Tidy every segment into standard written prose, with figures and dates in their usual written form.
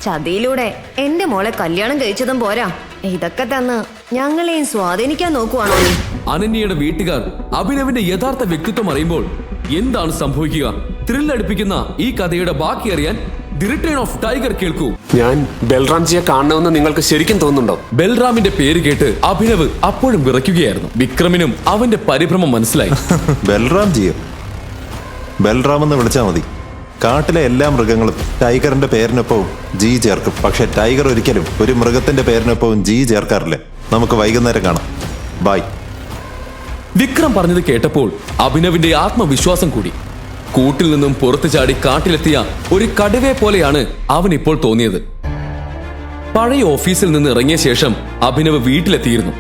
ചതിയിലൂടെ എന്റെ മോളെ കല്യാണം കഴിച്ചതും പോരാ, ഇതൊക്കെ തന്ന് ഞങ്ങളെയും സ്വാധീനിക്കാൻ നോക്കുവാണോ നീ? അനന്യയുടെ വീട്ടുകാർ അഭിനവിന്റെ യഥാർത്ഥ വ്യക്തിത്വം അറിയുമ്പോൾ എന്താണ് സംഭവിക്കുക? ത്രില്ലടിപ്പിക്കുന്ന ഈ കഥയുടെ ബാക്കി അറിയാൻ ദി റിട്ടേൺ ഓഫ് ടൈഗർ കേൾക്കൂ. ഞാൻ ബൽറാംജിയെ കാണണമെന്ന് നിങ്ങൾക്ക് ശരിക്കും തോന്നുന്നുണ്ടോ? ബൽറാമിന്റെ പേര് കേട്ട് അഭിനവ് അപ്പോഴും വിറയ്ക്കുകയായിരുന്നു. വിക്രമിനും അവന്റെ പരിഭ്രമം മനസ്സിലായി. ബൽറാംജിയോ? ബൽറാം എന്ന് വിളിച്ചാൽ മതി. കാട്ടിലെ എല്ലാ മൃഗങ്ങളും ടൈഗറിന്റെ പേരിനൊപ്പവും ജി ചേർക്കും. പക്ഷെ ടൈഗർ ഒരിക്കലും ഒരു മൃഗത്തിന്റെ പേരിനൊപ്പവും ജി ചേർക്കാറില്ല. നമുക്ക് വൈകുന്നേരം കാണാം. ബൈ. വിക്രം പറഞ്ഞത് കേട്ടപ്പോൾ അഭിനവിന്റെ ആത്മവിശ്വാസം കൂടി. കൂട്ടിൽ നിന്നും പുറത്തു ചാടി കാട്ടിലെത്തിയ ഒരു കടുവയെ പോലെയാണ് അവൻ ഇപ്പോൾ തോന്നിയത്. പഴയ ഓഫീസിൽ നിന്ന് ഇറങ്ങിയ ശേഷം അഭിനവ് വീട്ടിലെത്തിയിരുന്നു.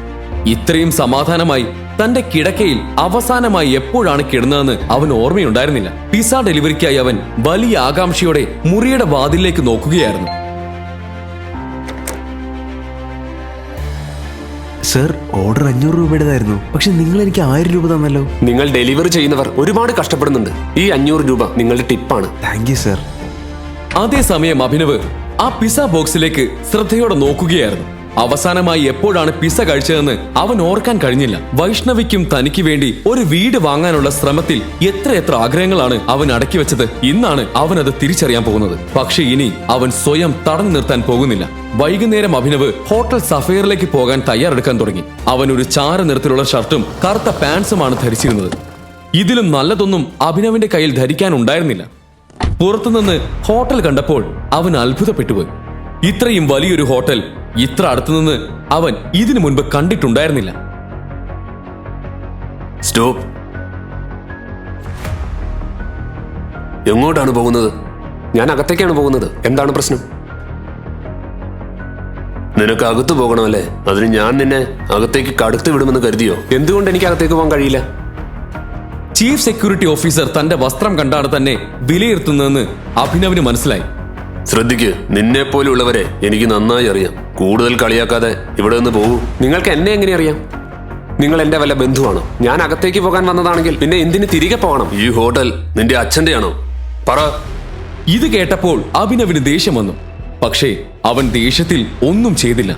ഇത്രയും സമാധാനമായി തന്റെ കിടക്കയിൽ അവസാനമായി എപ്പോഴാണ് കിടന്നതെന്ന് അവൻ ഓർമ്മയുണ്ടായിരുന്നില്ല. പിസ ഡെലിവറിക്കായി അവൻ വലിയ ആകാംക്ഷയോടെ മുറിയുടെ വാതിലേക്ക് നോക്കുകയായിരുന്നു. Sir, order 500 രൂപയുടേതായിരുന്നു. പക്ഷെ നിങ്ങൾ എനിക്ക് 1000 രൂപ തന്നല്ലോ. നിങ്ങൾ ഡെലിവറി ചെയ്യുന്നവർ ഒരുപാട് കഷ്ടപ്പെടുന്നുണ്ട്. ഈ 500 രൂപ നിങ്ങളുടെ ടിപ്പാണ്. Thank you sir. അതേസമയം അഭിനവ് ആ പിസ ബോക്സിലേക്ക് ശ്രദ്ധയോടെ നോക്കുകയായിരുന്നു. അവസാനമായി എപ്പോഴാണ് പിസ കഴിച്ചതെന്ന് അവൻ ഓർക്കാൻ കഴിഞ്ഞില്ല. വൈഷ്ണവിക്കും തനിക്ക് വേണ്ടി ഒരു വീട് വാങ്ങാനുള്ള ശ്രമത്തിൽ എത്രയെത്ര ആഗ്രഹങ്ങളാണ് അവൻ അടക്കി വെച്ചത്. ഇന്നാണ് അവൻ അത് തിരിച്ചറിയാൻ പോകുന്നത്. പക്ഷെ ഇനി അവൻ സ്വയം തടഞ്ഞു നിർത്താൻ പോകുന്നില്ല. വൈകുന്നേരം അഭിനവ് ഹോട്ടൽ സഫയറിലേക്ക് പോകാൻ തയ്യാറെടുക്കാൻ തുടങ്ങി. അവൻ ഒരു ചാര നിറത്തിലുള്ള ഷർട്ടും കറുത്ത പാൻസുമാണ് ധരിച്ചിരുന്നത്. ഇതിലും നല്ലതൊന്നും അഭിനവിന്റെ കയ്യിൽ ധരിക്കാനുണ്ടായിരുന്നില്ല. പുറത്തുനിന്ന് ഹോട്ടൽ കണ്ടപ്പോൾ അവൻ അത്ഭുതപ്പെട്ടുപോയി. ഇത്രയും വലിയൊരു ഹോട്ടൽ ഇത്ര അടുത്തുനിന്ന് അവൻ ഇതിനു മുൻപ് കണ്ടിട്ടുണ്ടായിരുന്നില്ല. സ്റ്റോപ്പ്. എങ്ങോട്ടാണ് പോകുന്നത്? ഞാൻ അകത്തേക്കാണ് പോകുന്നത്. എന്താണ് പ്രശ്നം? നിനക്ക് അകത്ത് പോകണമല്ലേ? അതിന് ഞാൻ നിന്നെ അകത്തേക്ക് കടത്തി വിടുമെന്ന് കരുതിയോ? എന്തുകൊണ്ട് എനിക്ക് അകത്തേക്ക് പോകാൻ കഴിയില്ല? ചീഫ് സെക്യൂരിറ്റി ഓഫീസർ തന്റെ വസ്ത്രം കണ്ടാണ് തന്നെ വിലയിരുത്തുന്നതെന്ന് അഭിനവിന് മനസ്സിലായി. ശ്രദ്ധിക്ക്, നിന്നെ പോലുള്ളവരെ എനിക്ക് നന്നായി അറിയാം. കൂടുതൽ കളിയാക്കാതെ ഇവിടെ നിന്ന് പോകൂ. നിങ്ങൾക്ക് എന്നെ എങ്ങനെ അറിയാം? നിങ്ങൾ എന്റെ വല്ല ബന്ധുവാണോ? ഞാൻ അകത്തേക്ക് പോകാൻ വന്നതാണെങ്കിൽ പിന്നെ എന്തിന് തിരികെ പോകണം? ഈ ഹോട്ടൽ നിന്റെ അച്ഛന്റെ ആണോ? പറ. ഇത് കേട്ടപ്പോൾ അഭിനവിന് ദേഷ്യം വന്നു. പക്ഷേ അവൻ ദേഷ്യത്തിൽ ഒന്നും ചെയ്തില്ല.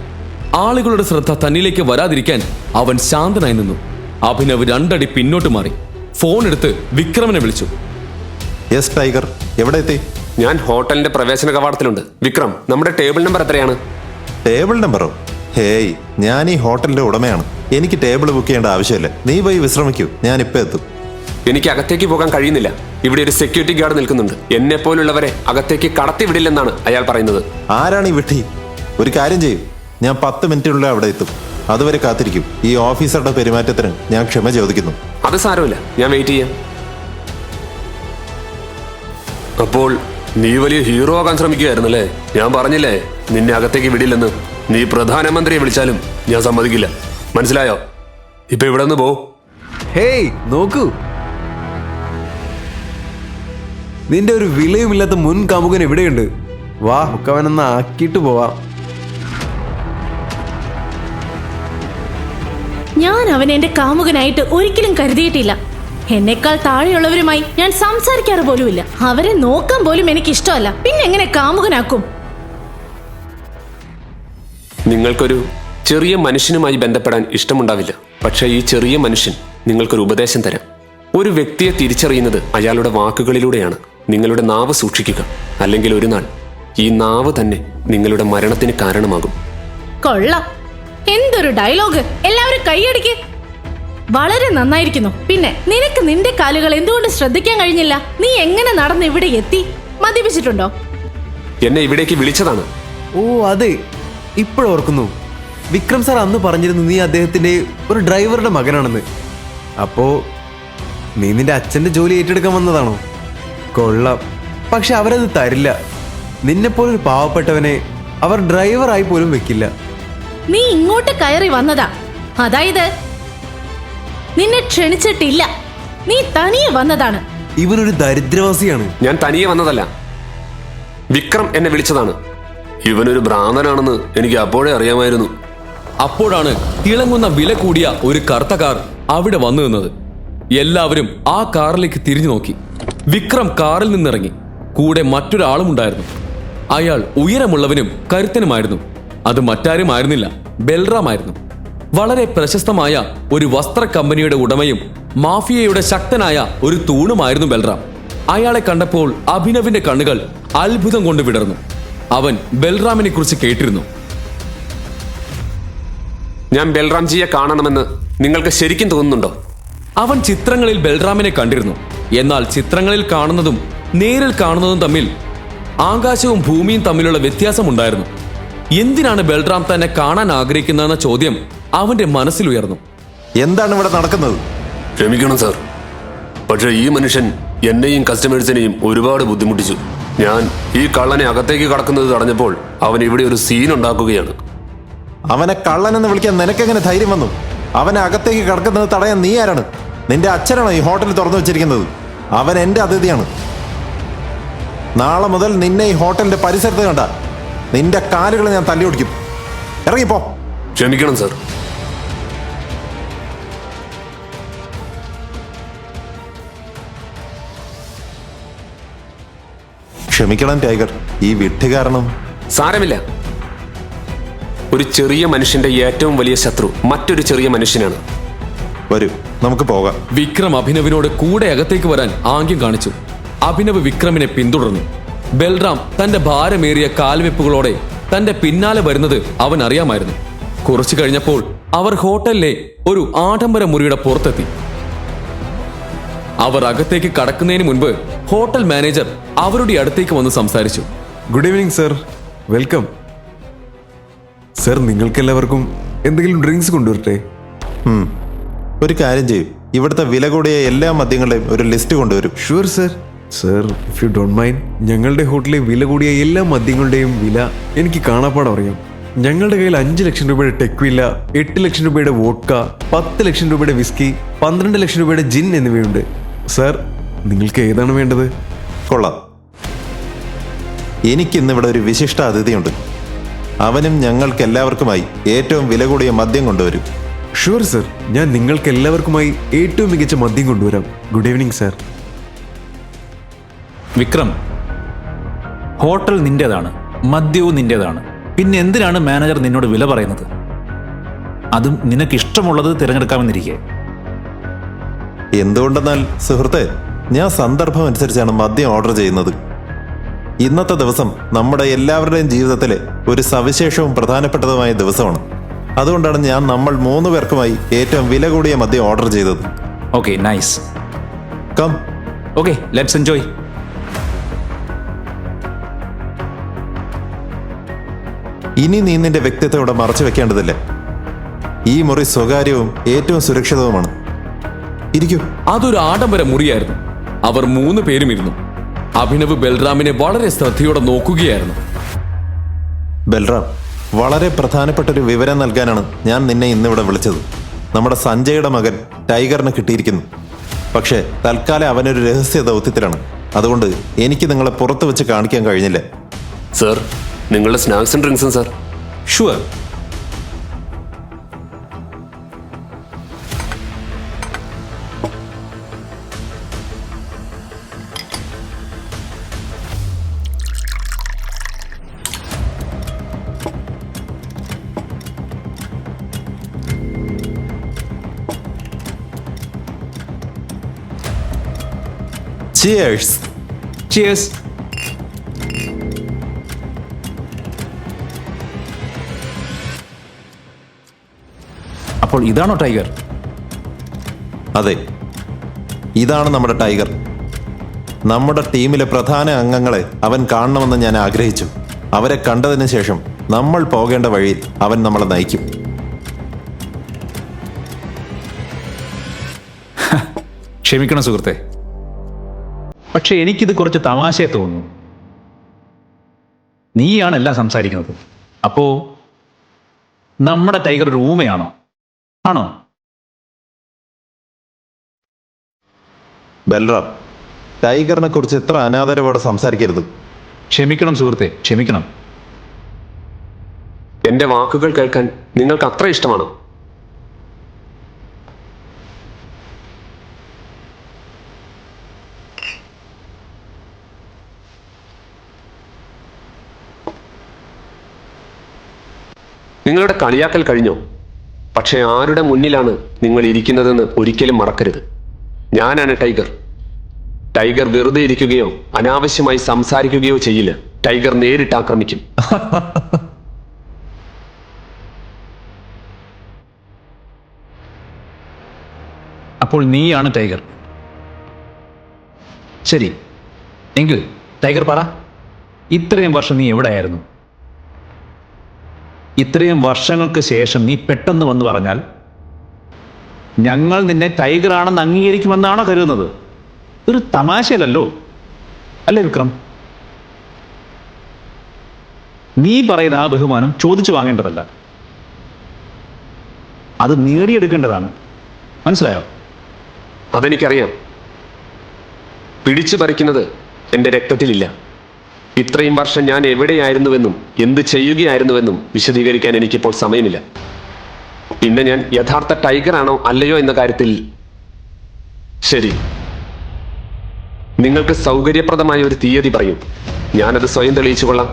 ആളുകളുടെ ശ്രദ്ധ തന്നിലേക്ക് വരാതിരിക്കാൻ അവൻ ശാന്തനായി നിന്നു. അഭിനവ് 2 അടി പിന്നോട്ട് മാറി. ഫോൺ എടുത്ത് വിക്രമനെ വിളിച്ചു. യെസ് ടൈഗർ, എവിടെ എത്തി? ഞാൻ ഹോട്ടലിന്റെ പ്രവേശന കവാടത്തിലുണ്ട്. വിക്രം, നമ്മുടെ ടേബിൾ നമ്പർ എത്രയാണ്? ടേബിൾ നമ്പറോ? ഹേയ്, ഞാൻ ഈ ഹോട്ടലിന്റെ ഉടമയാണ്. എനിക്ക് ടേബിൾ ബുക്ക് ചെയ്യേണ്ട ആവശ്യമില്ല. നീ പോയി വിശ്രമിക്കൂ, ഞാൻ ഇപ്പൊ എത്തും. എനിക്ക് അകത്തേക്ക് പോകാൻ കഴിയുന്നില്ല. ഇവിടെ ഒരു സെക്യൂരിറ്റി ഗാർഡ് നിൽക്കുന്നുണ്ട്. എന്നെ പോലുള്ളവരെ അകത്തേക്ക് കടത്തി വിടില്ലെന്നാണ് അയാൾ പറയുന്നത്. ആരാണ് ഈ വിട്ടി? ഒരു കാര്യം ചെയ്യും, ഞാൻ 10 മിനിറ്റിനുള്ളിൽ അവിടെ എത്തും. അതുവരെ കാത്തിരിക്കും. ഈ ഓഫീസറുടെ പെരുമാറ്റത്തിന് ഞാൻ ക്ഷമ ചോദിക്കുന്നു. അത് സാരമില്ല, ഞാൻ വെയിറ്റ് ചെയ്യാം. അപ്പോൾ നീ വലിയ ഹീറോ ആകാൻ ശ്രമിക്കുകയായിരുന്നല്ലേ? ഞാൻ പറഞ്ഞില്ലേ നിന്നെ അകത്തേക്ക് വിടില്ലെന്ന്. നീ പ്രധാനമന്ത്രിയെ വിളിച്ചാലും ഞാൻ സമ്മതിക്കില്ല. മനസ്സിലായോ? ഇപ്പൊ ഇവിടെ നിന്ന് പോ. ഹേയ്, നോക്കൂ, നിന്റെ ഒരു വിലയുമില്ലാത്ത മുൻ കാമുകൻ ഇവിടെയുണ്ട്. വാ, ഒക്കെ അവനൊന്ന് ആക്കിയിട്ട് പോവാം. ഞാൻ അവനെ എന്റെ കാമുകനായിട്ട് ഒരിക്കലും കരുതിയിട്ടില്ല. എന്നെക്കാൾ താഴെയുള്ളവരുമായി ഞാൻ സംസാരിക്കാറ് പോലുമില്ല. അവരെ നോക്കാൻ പോലും എനിക്ക് ഇഷ്ടമല്ല. പിന്നെ എങ്ങനെ കാമുകനാക്കും? നിങ്ങൾക്കൊരു ചെറിയ മനുഷ്യനുമായി ബന്ധപ്പെടാൻ ഇഷ്ടമുണ്ടാവില്ല. പക്ഷേ ഈ ചെറിയ മനുഷ്യൻ നിങ്ങൾക്കൊരു ഉപദേശം തരാം. ഒരു വ്യക്തിയെ തിരിച്ചറിയുന്നത് അയാളുടെ വാക്കുകളിലൂടെയാണ്. നിങ്ങളുടെ നാവ് സൂക്ഷിക്കുക, അല്ലെങ്കിൽ ഒരു നാൾ ഈ നാവ് തന്നെ നിങ്ങളുടെ മരണത്തിന് കാരണമാകും. കൊള്ളാം, എന്തൊരു ഡയലോഗ്! എല്ലാവരും കൈയടിക്ക്. വളരെ നന്നായിരിക്കുന്നു. പിന്നെ നിനക്ക് നിന്റെ കാലുകൾ എന്തുകൊണ്ട് ശ്രദ്ധിക്കാൻ കഴിഞ്ഞില്ല? നീ എങ്ങനെ നടന്ന് ഇവിടെ എത്തി? മദ്യപിച്ചിട്ടുണ്ടോ? എന്നെ ഇവിടേക്ക് വിളിച്ചതാണ്. ഓ അതെ, ഇപ്പോഴോർക്കുന്നു. വിക്രം സാർ അന്ന് പറഞ്ഞിരുന്നു നീ അദ്ദേഹത്തിന്റെ ഒരു ഡ്രൈവറുടെ മകനാണെന്ന്. അപ്പോ നീ നിന്റെ അച്ഛന്റെ ജോലി ഏറ്റെടുക്കാൻ വന്നതാണോ? കൊള്ളാം. പക്ഷെ അവരത് തരില്ല. നിന്നെപ്പോലൊരു പാവപ്പെട്ടവനെ അവർ ഡ്രൈവറായി പോലും വെക്കില്ല. നീ ഇങ്ങോട്ട് കയറി വന്നതാ. അതായത് നിന്നെ ക്ഷണിച്ചിട്ടില്ല. നീ തനിയെ വന്നതാണ്. ഇവനൊരു ദരിദ്രവാസിയാണ്. ഞാൻ തനിയെ വന്നതല്ല. വിക്രം എന്നെ വിളിച്ചതാണ്. ഇവനൊരു ഭ്രാന്തനാണെന്ന് എനിക്ക് അപ്പോഴേ അറിയാമായിരുന്നു. അപ്പോഴാണ് തിളങ്ങുന്ന വില കൂടിയ ഒരു കറുത്ത കാർ അവിടെ വന്നു നിന്നത്. എല്ലാവരും ആ കാറിലേക്ക് തിരിഞ്ഞു നോക്കി. വിക്രം കാറിൽ നിന്നിറങ്ങി. കൂടെ മറ്റൊരാളും ഉണ്ടായിരുന്നു. അയാൾ ഉയരമുള്ളവനും കരുത്തനുമായിരുന്നു. അത് മറ്റാരുമായിരുന്നില്ല, ബൽറാം ആയിരുന്നു. വളരെ പ്രശസ്തമായ ഒരു വസ്ത്ര കമ്പനിയുടെ ഉടമയും മാഫിയയുടെ ശക്തനായ ഒരു തൂണുമായിരുന്നു ബൽറാം. അയാളെ കണ്ടപ്പോൾ അഭിനവിന്റെ കണ്ണുകൾ അത്ഭുതം കൊണ്ട് വിടർന്നു. അവൻ ബൽറാമിനെ കുറിച്ച് കേട്ടിരുന്നു. ഞാൻ ബൽറാംജിയെ കാണണമെന്ന് നിങ്ങൾക്ക് ശരിക്കും തോന്നുന്നുണ്ടോ? അവൻ ചിത്രങ്ങളിൽ ബൽറാമിനെ കണ്ടിരുന്നു. എന്നാൽ ചിത്രങ്ങളിൽ കാണുന്നതും നേരിൽ കാണുന്നതും തമ്മിൽ ആകാശവും ഭൂമിയും തമ്മിലുള്ള വ്യത്യാസമുണ്ടായിരുന്നു. എന്തിനാണ് ബൽറാം തന്നെ കാണാൻ ആഗ്രഹിക്കുന്നതെന്ന ചോദ്യം അവന്റെ മനസ്സിലുയർന്നു. എന്താണ് ഇവിടെ നടക്കുന്നത്? ക്ഷമിക്കണം സാർ, പക്ഷെ ഈ മനുഷ്യൻ എന്നെയും കസ്റ്റമേഴ്സിനെയും ഒരുപാട് ബുദ്ധിമുട്ടിച്ചു. ഞാൻ ഈ കള്ളനെ അകത്തേക്ക് കടക്കുന്നത് തടഞ്ഞപ്പോൾ അവൻ ഇവിടെ ഒരു സീൻ ഉണ്ടാക്കുകയാണ്. അവനെ കള്ളനെന്ന് വിളിക്കാൻ നിനക്കെങ്ങനെ ധൈര്യം വന്നു? അവനെ അകത്തേക്ക് കടക്കുന്നത് തടയാൻ നീ ആരാണ്? നിന്റെ അച്ഛനാണോ ഈ ഹോട്ടൽ തുറന്നു വെച്ചിരിക്കുന്നത്? അവൻ എന്റെ അതിഥിയാണ്. നാളെ മുതൽ നിന്നെ ഈ ഹോട്ടലിന്റെ പരിസരത്ത് കണ്ട നിന്റെ കാലുകൾ ഞാൻ തല്ലി ഓടിക്കും. ഇറങ്ങിപ്പോ. ക്ഷമിക്കണം സാർ. ക്ഷമിക്കണം ടൈഗർ, ഈ വിഡ്ഢി കാരണം. സാരമില്ല. ഒരു ചെറിയ മനുഷ്യന്റെ ഏറ്റവും വലിയ ശത്രു മറ്റൊരു ചെറിയ മനുഷ്യനാണ്. വരൂ, നമുക്ക് പോകാം. വിക്രം അഭിനവിനോട് കൂടെ അകത്തേക്ക് വരാൻ ആംഗ്യം കാണിച്ചു. അഭിനവ് വിക്രമിനെ പിന്തുടർന്നു. ബൽറാം തന്റെ ഭാരമേറിയ കാൽവെപ്പുകളോടെ തന്റെ പിന്നാലെ വരുന്നത് അവൻ അറിയാമായിരുന്നു. കുറച്ചു കഴിഞ്ഞപ്പോൾ അവർ ഹോട്ടലിലെ ഒരു ആഡംബര മുറിയുടെ പുറത്തെത്തി. അവർ അകത്തേക്ക് കടക്കുന്നതിന് മുൻപ് ഹോട്ടൽ മാനേജർ അവരുടെ അടുത്തേക്ക് വന്ന് സംസാരിച്ചു. Good evening sir, welcome. Sir, നിങ്ങൾക്കെല്ലാവർക്കും എന്തെങ്കിലും ഡ്രിങ്ക്സ് കൊണ്ടുവരട്ടെ? ഒരു കാര്യം ചെയ്യും, ഇവിടുത്തെ വില കൂടിയ എല്ലാ മദ്യങ്ങളുടെയും ഒരു ലിസ്റ്റ് കൊണ്ടുവരും. Sure sir. Sir, if you don't mind, ഞങ്ങളുടെ ഹോട്ടലിലെ വില കൂടിയ എല്ലാ മദ്യങ്ങളുടെയും വില എനിക്ക് കാണാപ്പാടം അറിയാം. ഞങ്ങളുടെ കയ്യിൽ 5 ലക്ഷം രൂപയുടെ ടെക്വില്ല, 8 ലക്ഷം രൂപയുടെ വോഡ്ക, 10 ലക്ഷം രൂപയുടെ വിസ്കി, 12 ലക്ഷം രൂപയുടെ ജിൻ എന്നിവയുണ്ട്. സർ, നിങ്ങൾക്ക് ഏതാണ് വേണ്ടത്? കൊള്ളാം. എനിക്കിന്നിവിടെ ഒരു വിശിഷ്ട അതിഥിയുണ്ട്. അവനും ഞങ്ങൾക്ക് എല്ലാവർക്കുമായി ഏറ്റവും വില കൂടിയ മദ്യം കൊണ്ടുവരും. ഷുവർ സർ, ഞാൻ നിങ്ങൾക്ക് എല്ലാവർക്കുമായി ഏറ്റവും മികച്ച മദ്യം കൊണ്ടുവരാം. Good evening sir. Vikram, hotel നിന്റേതാണ്, മദ്യവും നിന്റേതാണ്. പിന്നെ എന്തിനാണ് മാനേജർ നിന്നോട് വില പറയുന്നത്? അതും നിനക്ക് ഇഷ്ടമുള്ളത് തിരഞ്ഞെടുക്കാമെന്നിരിക്കെ. എന്തുകൊണ്ടെന്നാൽ സുഹൃത്തെ, ഞാൻ സന്ദർഭം അനുസരിച്ചാണ് മദ്യം ഓർഡർ ചെയ്യുന്നത്. ഇന്നത്തെ ദിവസം നമ്മുടെ എല്ലാവരുടെയും ജീവിതത്തിലെ ഒരു സവിശേഷവും പ്രധാനപ്പെട്ടതുമായ ദിവസമാണ്. അതുകൊണ്ടാണ് ഞാൻ നമ്മൾ 3 പേർക്കുമായി ഏറ്റവും വില കൂടിയ മദ്യം ഓർഡർ ചെയ്തത്. Okay, nice. Come. Okay, let's enjoy. ഇനി നീ നിന്റെ വ്യക്തിത്വം ഇവിടെ മറച്ചു വെക്കേണ്ടതില്ല. ഈ മുറി സ്വകാര്യവും ഏറ്റവും സുരക്ഷിതവുമാണ്. ഇരിക്കൂ. അതൊരു ആഡംബര മുറിയായിരുന്നു. അവർ 3 പേരും ഇരുന്നു. അഭിനവ് ബൽറാമിനെ വളരെ ശ്രദ്ധയോടെ നോക്കുകയായിരുന്നു. ബൽറാം, വളരെ പ്രധാനപ്പെട്ട ഒരു വിവരം നൽകാനാണ് ഞാൻ നിന്നെ ഇന്നിവിടെ വിളിച്ചത്. നമ്മുടെ സഞ്ജയുടെ മകൻ ടൈഗറിന് കിട്ടിയിരിക്കുന്നു. പക്ഷേ തൽക്കാലം അവനൊരു രഹസ്യ ദൗത്യത്തിലാണ്. അതുകൊണ്ട് എനിക്ക് നിങ്ങളെ പുറത്ത് വെച്ച് കാണിക്കാൻ കഴിഞ്ഞില്ല. സർ, നിങ്ങളുടെ സ്നാക്സും ഡ്രിങ്ക്സും സർ. ഷുവർ. Cheers. ചിയേഴ്സ്. അപ്പോൾ ഇതാണോ ടൈഗർ? അതെ, ഇതാണ് നമ്മുടെ ടൈഗർ. നമ്മുടെ ടീമിലെ പ്രധാന അംഗങ്ങളെ അവൻ കാണണമെന്ന് ഞാൻ ആഗ്രഹിച്ചു. അവരെ കണ്ടതിന് ശേഷം നമ്മൾ പോകേണ്ട വഴിയിൽ അവൻ നമ്മളെ നയിക്കും. ക്ഷമിക്കണം സുഹൃത്തെ, പക്ഷെ എനിക്കിത് കുറച്ച് തമാശയെ തോന്നുന്നു. നീയാണ് എല്ലാം സംസാരിക്കുന്നത്. അപ്പോ നമ്മുടെ ടൈഗർ ഒരു ഊമയാണോ? ആണോ? ബൽറാം, ടൈഗറിനെ കുറിച്ച് ഇത്ര അനാദരവോടെ സംസാരിക്കരുത്. ക്ഷമിക്കണം സുഹൃത്തെ, ക്ഷമിക്കണം. എന്റെ വാക്കുകൾ കേൾക്കാൻ നിങ്ങൾക്ക് അത്ര ഇഷ്ടമാണോ? നിങ്ങളുടെ കളിയാക്കൽ കഴിഞ്ഞോ? പക്ഷെ ആരുടെ മുന്നിലാണ് നിങ്ങൾ ഇരിക്കുന്നതെന്ന് ഒരിക്കലും മറക്കരുത്. ഞാനാണ് ടൈഗർ. ടൈഗർ വെറുതെ ഇരിക്കുകയോ അനാവശ്യമായി സംസാരിക്കുകയോ ചെയ്യില്ല. ടൈഗർ നേരിട്ട് ആക്രമിക്കും. അപ്പോൾ നീയാണ് ടൈഗർ. ശരി, എങ്കിൽ ടൈഗർ പറ, ഇത്രയും വർഷം നീ എവിടെയായിരുന്നു? ഇത്രയും വർഷങ്ങൾക്ക് ശേഷം നീ പെട്ടെന്ന് വന്ന് പറഞ്ഞാൽ ഞങ്ങൾ നിന്നെ ടൈഗർ ആണെന്ന് അംഗീകരിക്കുമെന്നാണോ കരുതുന്നത്? ഒരു തമാശയല്ലല്ലോ, അല്ലേ വിക്രം? നീ പറയുന്ന ആ ബഹുമാനം ചോദിച്ചു വാങ്ങേണ്ടതല്ല, അത് നേടിയെടുക്കേണ്ടതാണ്. മനസ്സിലായോ? അതെനിക്കറിയാം. പിടിച്ചു പറിക്കുന്നത് എൻ്റെ രക്തത്തിലില്ല. ഇത്രയും വർഷം ഞാൻ എവിടെയായിരുന്നുവെന്നും എന്ത് ചെയ്യുകയായിരുന്നുവെന്നും വിശദീകരിക്കാൻ എനിക്കിപ്പോൾ സമയമില്ല. പിന്നെ ഞാൻ യഥാർത്ഥ ടൈഗർ ആണോ അല്ലയോ എന്ന കാര്യത്തിൽ ശരി, നിങ്ങൾക്ക് സൗകര്യപ്രദമായ ഒരു തീയതി പറയും, ഞാനത് സ്വയം തെളിയിച്ചു കൊള്ളാം.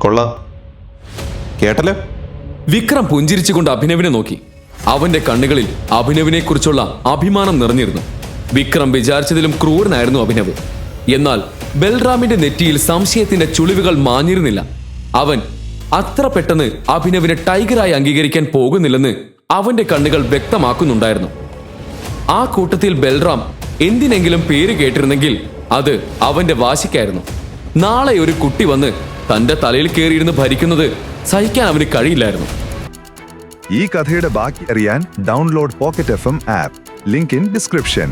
കൊള്ളാം. കേട്ടല്ലോ? വിക്രം പുഞ്ചിരിച്ചുകൊണ്ട് അഭിനവിനെ നോക്കി. അവന്റെ കണ്ണുകളിൽ അഭിനവിനെ കുറിച്ചുള്ള അഭിമാനം നിറഞ്ഞിരുന്നു. വിക്രം വിചാരിച്ചതിലും ക്രൂരനായിരുന്നു അഭിനവ്. എന്നാൽ ബൽറാമിന്റെ നെറ്റിയിൽ സംശയത്തിന്റെ ചുളിവുകൾ മാഞ്ഞിരുന്നില്ല. അവൻ അത്ര പെട്ടെന്ന് അഭിനവിനെ ടൈഗറായി അംഗീകരിക്കാൻ പോകുന്നില്ലെന്ന് അവന്റെ കണ്ണുകൾ വ്യക്തമാക്കുന്നുണ്ടായിരുന്നു. ആ കൂട്ടത്തിൽ ബൽറാം എന്തിനെങ്കിലും പേര് കേട്ടിരുന്നെങ്കിൽ അത് അവന്റെ വാശിക്കായിരുന്നു. നാളെ ഒരു കുട്ടി വന്ന് തന്റെ തലയിൽ കയറിയിരുന്ന് ഭരിക്കുന്നത് സഹിക്കാൻ അവന് കഴിയില്ലായിരുന്നു. ഈ കഥയുടെ ബാക്കി അറിയാൻ download pocket FM app. Link in description.